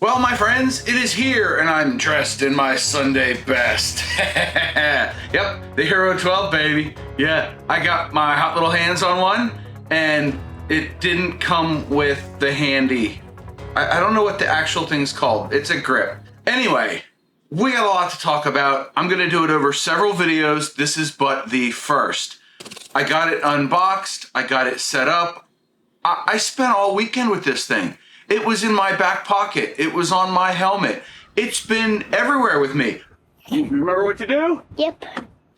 Well, my friends, it is here, and I'm dressed in my Sunday best. Yep, the Hero 12, baby. Yeah, I got my hot little hands on one, and it didn't come with the handy. I don't know what the actual thing's called. It's a grip. Anyway, we got a lot to talk about. I'm gonna do it over several videos. This is but the first. I got it unboxed. I got it set up. I spent all weekend with this thing. It was in my back pocket. It was on my helmet. It's been everywhere with me. You remember what to do? Yep.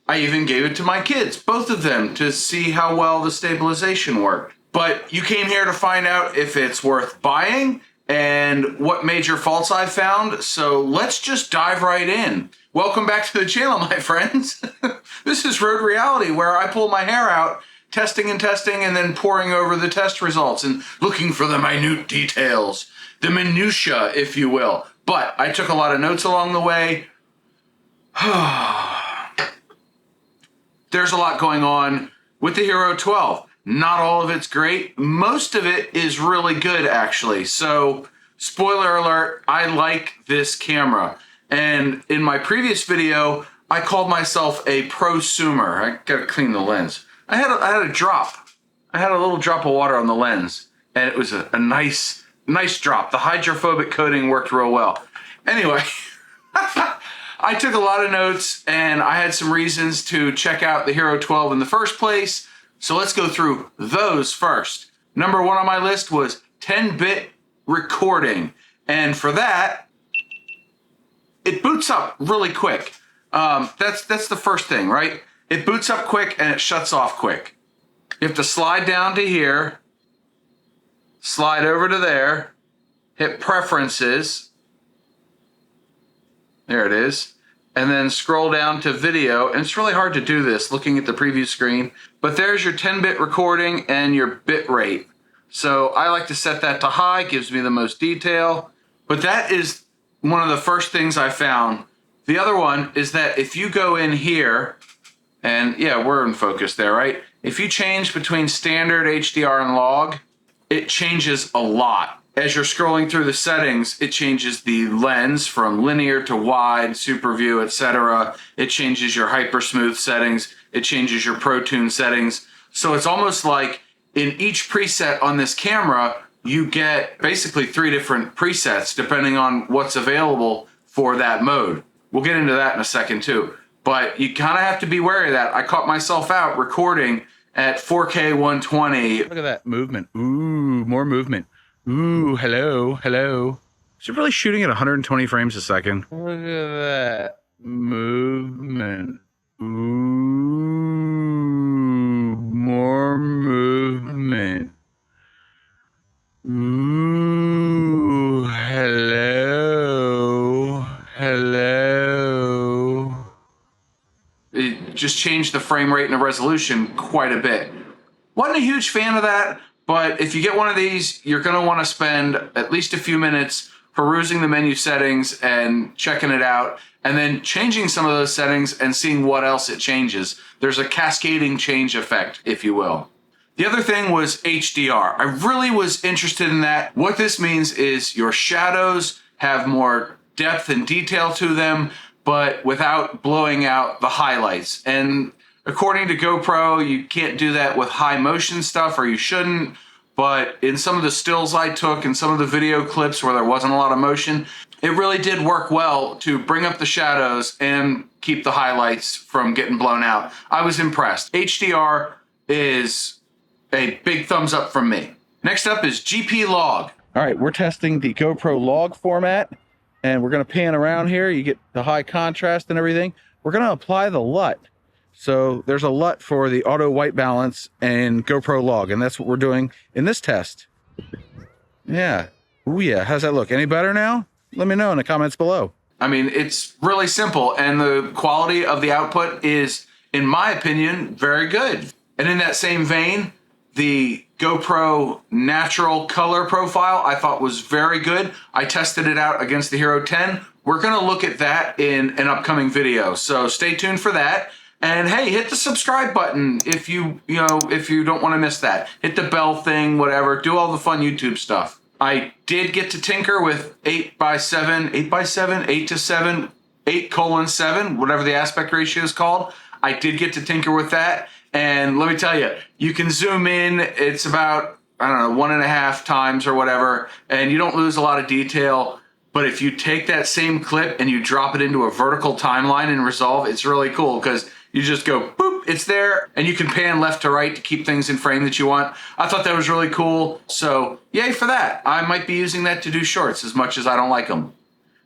I even gave it to my kids, both of them, to see how well the stabilization worked. But you came here to find out if it's worth buying and what major faults I found. So let's just dive right in. Welcome back to the channel, my friends. This is Road Reality, where I pull my hair out, testing and then poring over the test results and looking for the minute details, the minutia, if you will. But I took a lot of notes along the way. There's a lot going on with the Hero 12. Not all of it's great. Most of it is really good, actually. So, spoiler alert, I like this camera. And in my previous video, I called myself a prosumer. I gotta clean the lens. I had a drop. I had a little drop of water on the lens, and it was a nice drop. The hydrophobic coating worked real well. Anyway, I took a lot of notes, and I had some reasons to check out the Hero 12 in the first place. So let's go through those first. Number one on my list was 10-bit recording, and for that, it boots up really quick. That's the first thing, right? It boots up quick and it shuts off quick. You have to slide down to here, slide over to there, hit preferences. There it is. And then scroll down to video. And it's really hard to do this looking at the preview screen. But there's your 10-bit recording and your bit rate. So I like to set that to high, gives me the most detail. But that is one of the first things I found. The other one is that if you go in here, and yeah, we're in focus there, right? If you change between standard, HDR, and log, it changes a lot. As you're scrolling through the settings, it changes the lens from linear to wide, super view, etc. It changes your HyperSmooth settings. It changes your ProTune settings. So it's almost like in each preset on this camera, you get basically 3 different presets depending on what's available for that mode. We'll get into that in a second too. But you kind of have to be wary of that. I caught myself out recording at 4K 120. Look at that movement. Ooh, more movement. Ooh, hello. Is it really shooting at 120 frames a second? Look at that movement. Ooh, more movement. Ooh, hello. It just changed the frame rate and the resolution quite a bit. Wasn't a huge fan of that, but if you get one of these, you're going to want to spend at least a few minutes perusing the menu settings and checking it out, and then changing some of those settings and seeing what else it changes. There's a cascading change effect, if you will. The other thing was HDR. I really was interested in that. What this means is your shadows have more depth and detail to them, but without blowing out the highlights. And according to GoPro, you can't do that with high motion stuff, or you shouldn't. But in some of the stills I took and some of the video clips where there wasn't a lot of motion, it really did work well to bring up the shadows and keep the highlights from getting blown out. I was impressed. HDR is a big thumbs up from me. Next up is GP log. All right, we're testing the GoPro log format, and we're gonna pan around here. You get the high contrast and everything. We're gonna apply the LUT. So there's a LUT for the auto white balance and GoPro log, and that's what we're doing in this test. Yeah. Ooh, yeah. How's that look? Any better now? Let me know in the comments below. I mean, it's really simple, and the quality of the output is, in my opinion, very good. And in that same vein, the GoPro natural color profile I thought was very good. I tested it out against the Hero 10. We're gonna look at that in an upcoming video, so stay tuned for that. And hey, hit the subscribe button if you don't want to miss that. Hit the bell thing, whatever. Do all the fun YouTube stuff. I did get to tinker with 8:7, whatever the aspect ratio is called. I did get to tinker with that. And let me tell you, you can zoom in. It's about, I don't know, 1.5 times or whatever, and you don't lose a lot of detail. But if you take that same clip and you drop it into a vertical timeline in Resolve, it's really cool because you just go, boop, it's there, and you can pan left to right to keep things in frame that you want. I thought that was really cool, so yay for that. I might be using that to do shorts as much as I don't like them.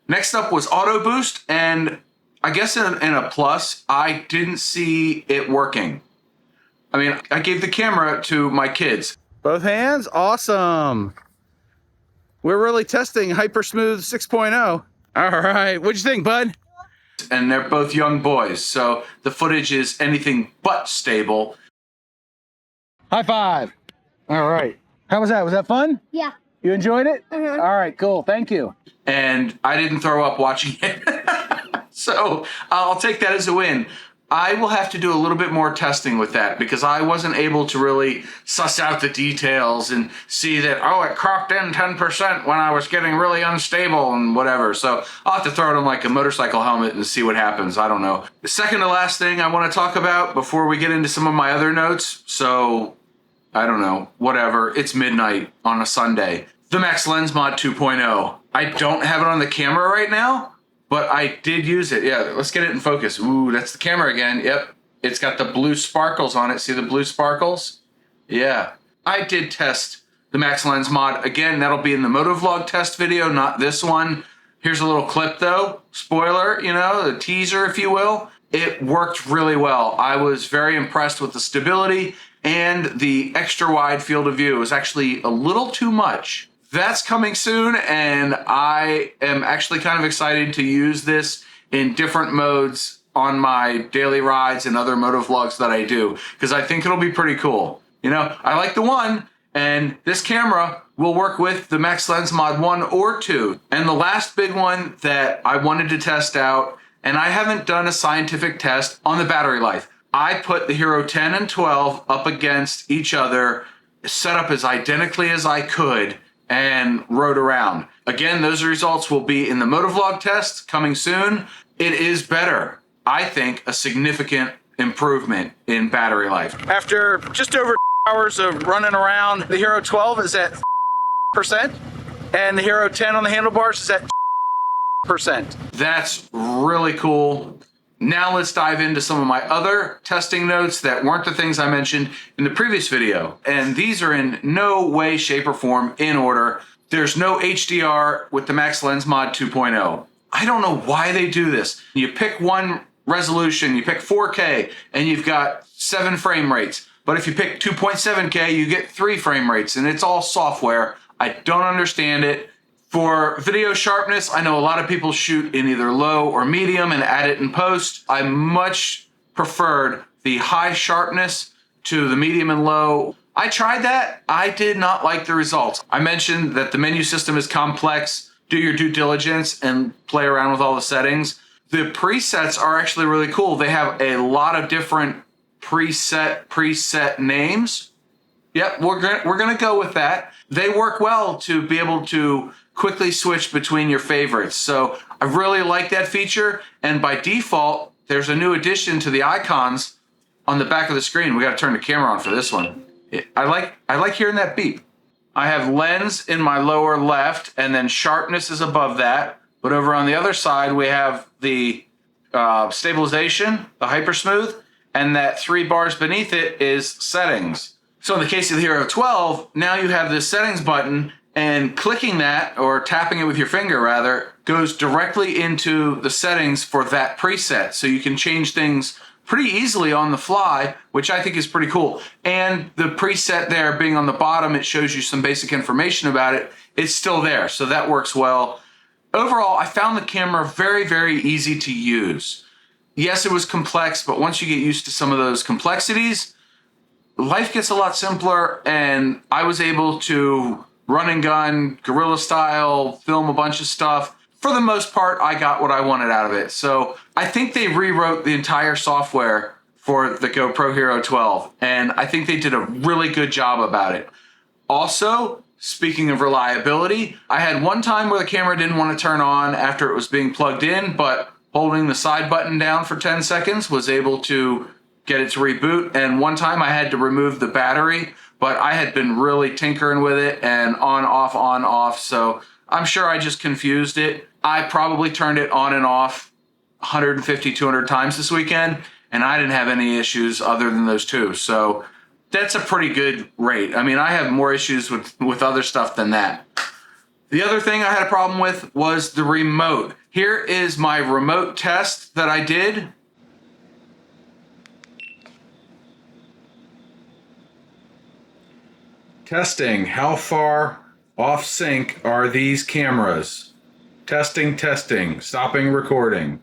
Next up was Autoboost, and I guess in a plus, I didn't see it working. I mean, I gave the camera to my kids. Both hands? Awesome. We're really testing HyperSmooth 6.0. All right, what'd you think, bud? And they're both young boys, so the footage is anything but stable. High five. All right. How was that? Was that fun? Yeah. You enjoyed it? All right, cool. Thank you. And I didn't throw up watching it. So I'll take that as a win. I will have to do a little bit more testing with that because I wasn't able to really suss out the details and see that, oh, it cropped in 10% when I was getting really unstable and whatever. So I'll have to throw it on like a motorcycle helmet and see what happens. I don't know. The second to last thing I want to talk about before we get into some of my other notes. So I don't know, whatever. It's midnight on a Sunday. The Max Lens Mod 2.0. I don't have it on the camera right now, but I did use it. Yeah, let's get it in focus. Ooh, that's the camera again. Yep. It's got the blue sparkles on it. See the blue sparkles? Yeah. I did test the Max Lens Mod. Again, that'll be in the motovlog test video, not this one. Here's a little clip though. Spoiler, you know, the teaser, if you will. It worked really well. I was very impressed with the stability and the extra wide field of view. It was actually a little too much. That's coming soon, and I am actually kind of excited to use this in different modes on my daily rides and other motovlogs that I do, because I think it'll be pretty cool. You know, I like the one, and this camera will work with the Max Lens Mod 1 or 2. And the last big one that I wanted to test out, and I haven't done a scientific test on the battery life. I put the Hero 10 and 12 up against each other, set up as identically as I could, and rode around. Again, those results will be in the motovlog test coming soon. It is better. I think a significant improvement in battery life. After just over hours of running around, the Hero 12 is at %, and the Hero 10 on the handlebars is at %. That's really cool. Now let's dive into some of my other testing notes that weren't the things I mentioned in the previous video. And these are in no way, shape, or form in order. There's no HDR with the Max Lens Mod 2.0. I don't know why they do this. You pick one resolution, you pick 4K, and you've got 7 frame rates. But if you pick 2.7K, you get 3 frame rates, and it's all software. I don't understand it. For video sharpness, I know a lot of people shoot in either low or medium and add it in post. I much preferred the high sharpness to the medium and low. I tried that. I did not like the results. I mentioned that the menu system is complex. Do your due diligence and play around with all the settings. The presets are actually really cool. They have a lot of different preset names. Yep, we're gonna go with that. They work well to be able to quickly switch between your favorites. So I really like that feature. And by default, there's a new addition to the icons on the back of the screen. We got to turn the camera on for this one. I like hearing that beep. I have lens in my lower left, and then sharpness is above that. But over on the other side, we have the stabilization, the HyperSmooth, and that 3 bars beneath it is settings. So in the case of the Hero 12, now you have this settings button, and clicking that, or tapping it with your finger rather, goes directly into the settings for that preset. So you can change things pretty easily on the fly, which I think is pretty cool. And the preset there being on the bottom, it shows you some basic information about it. It's still there, so that works well. Overall, I found the camera very, very easy to use. Yes, it was complex, but once you get used to some of those complexities, life gets a lot simpler, and I was able to run and gun, guerrilla style, film a bunch of stuff. For the most part, I got what I wanted out of it. So I think they rewrote the entire software for the GoPro Hero 12, and I think they did a really good job about it. Also, Speaking of reliability, I had one time where the camera didn't want to turn on after it was being plugged in, but holding the side button down for 10 seconds was able to get it to reboot. And one time I had to remove the battery, but I had been really tinkering with it and on, off. So I'm sure I just confused it. I probably turned it on and off 150, 200 times this weekend, and I didn't have any issues other than those two. So that's a pretty good rate. I mean, I have more issues with other stuff than that. The other thing I had a problem with was the remote. Here is my remote test that I did. Testing, how far off sync are these cameras? Testing, stopping recording.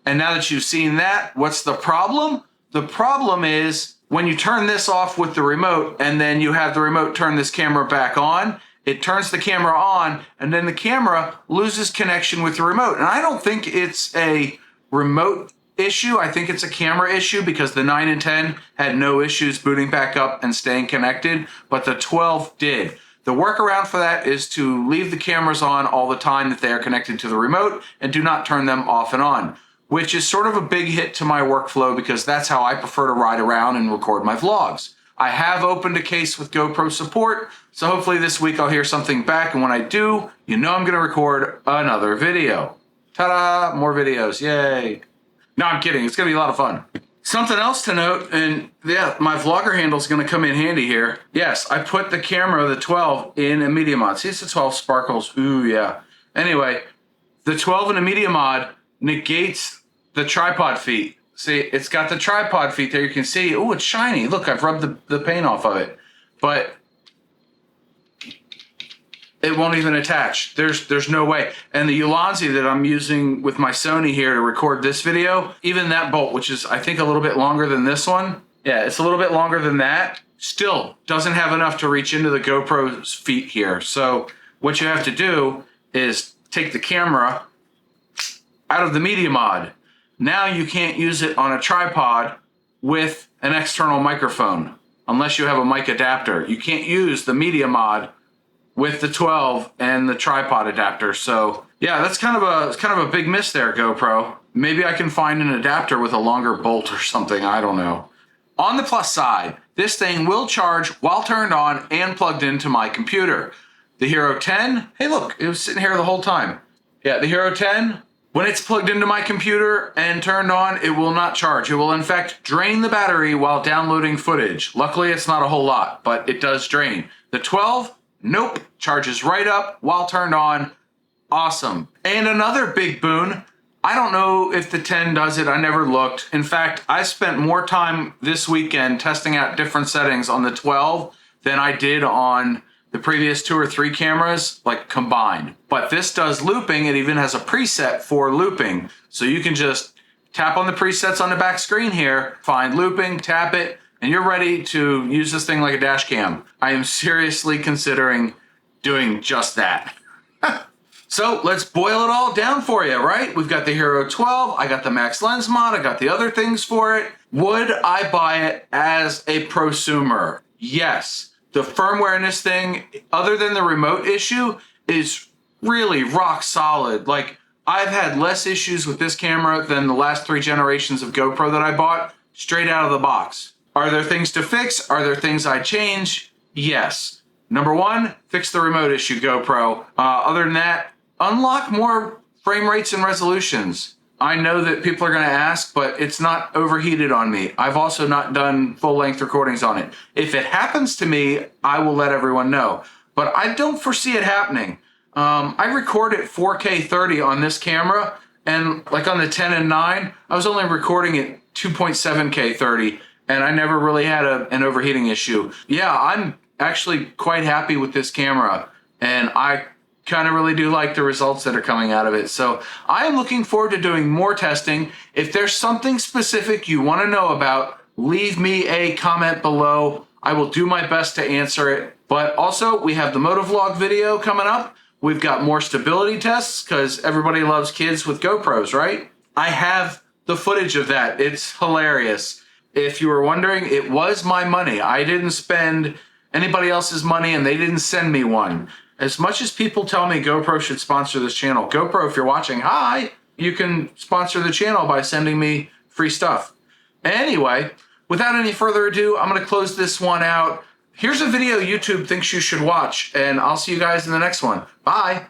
And now that you've seen that, what's the problem? The problem is when you turn this off with the remote and then you have the remote turn this camera back on, it turns the camera on and then the camera loses connection with the remote. And I don't think it's a remote issue. I think it's a camera issue because the 9 and 10 had no issues booting back up and staying connected, but the 12 did. The workaround for that is to leave the cameras on all the time that they are connected to the remote and do not turn them off and on, which is sort of a big hit to my workflow because that's how I prefer to ride around and record my vlogs. I have opened a case with GoPro support, so hopefully this week I'll hear something back, and when I do, you know I'm going to record another video. Ta-da! More videos, yay! No, I'm kidding, it's going to be a lot of fun. Something else to note, and yeah, my vlogger handle is going to come in handy here. Yes, I put the camera, the 12, in a media mod. See, it's the 12 sparkles, ooh yeah. Anyway, the 12 in a media mod negates the tripod feet. See, it's got the tripod feet there. You can see, oh, it's shiny. Look, I've rubbed the paint off of it. But it won't even attach. There's no way. And the Ulanzi that I'm using with my Sony here to record this video, even that bolt, which is, I think, a little bit longer than this one. Yeah, it's a little bit longer than that. Still doesn't have enough to reach into the GoPro's feet here. So what you have to do is take the camera out of the media mod. Now you can't use it on a tripod with an external microphone unless you have a mic adapter. You can't use the media mod with the 12 and the tripod adapter. So yeah, that's kind of a big miss there, GoPro. Maybe I can find an adapter with a longer bolt or something, I don't know. On the plus side, this thing will charge while turned on and plugged into my computer. The Hero 10, hey look, it was sitting here the whole time. Yeah, the Hero 10, when it's plugged into my computer and turned on, it will not charge. It will in fact drain the battery while downloading footage. Luckily, it's not a whole lot, but it does drain. The 12, nope, charges right up while turned on. Awesome. And another big boon, I don't know if the 10 does it, I never looked. In fact, I spent more time this weekend testing out different settings on the 12 than I did on the previous 2 or 3 cameras, like combined. But this does looping. It even has a preset for looping. So you can just tap on the presets on the back screen here, find looping, tap it, and you're ready to use this thing like a dash cam. I am seriously considering doing just that. So let's boil it all down for you, right? We've got the Hero 12, I got the Max Lens mod, I got the other things for it. Would I buy it as a prosumer? Yes. The firmware in this thing, other than the remote issue, is really rock solid. Like, I've had less issues with this camera than the last 3 generations of GoPro that I bought straight out of the box. Are there things to fix? Are there things I change? Yes. Number 1, fix the remote issue, GoPro. Other than that, unlock more frame rates and resolutions. I know that people are going to ask, but it's not overheated on me. I've also not done full-length recordings on it. If it happens to me, I will let everyone know. But I don't foresee it happening. I record at 4K 30 on this camera, and like on the 10 and 9, I was only recording at 2.7K 30, and I never really had an overheating issue. Yeah, I'm actually quite happy with this camera, and I kind of really do like the results that are coming out of it. So I am looking forward to doing more testing. If there's something specific you want to know about, leave me a comment below. I will do my best to answer it. But also, we have the motovlog video coming up. We've got more stability tests because everybody loves kids with GoPros, right? I have the footage of that. It's hilarious. If you were wondering, it was my money. I didn't spend anybody else's money and they didn't send me one. As much as people tell me GoPro should sponsor this channel, GoPro, if you're watching, hi, you can sponsor the channel by sending me free stuff. Anyway, without any further ado, I'm going to close this one out. Here's a video YouTube thinks you should watch, and I'll see you guys in the next one. Bye.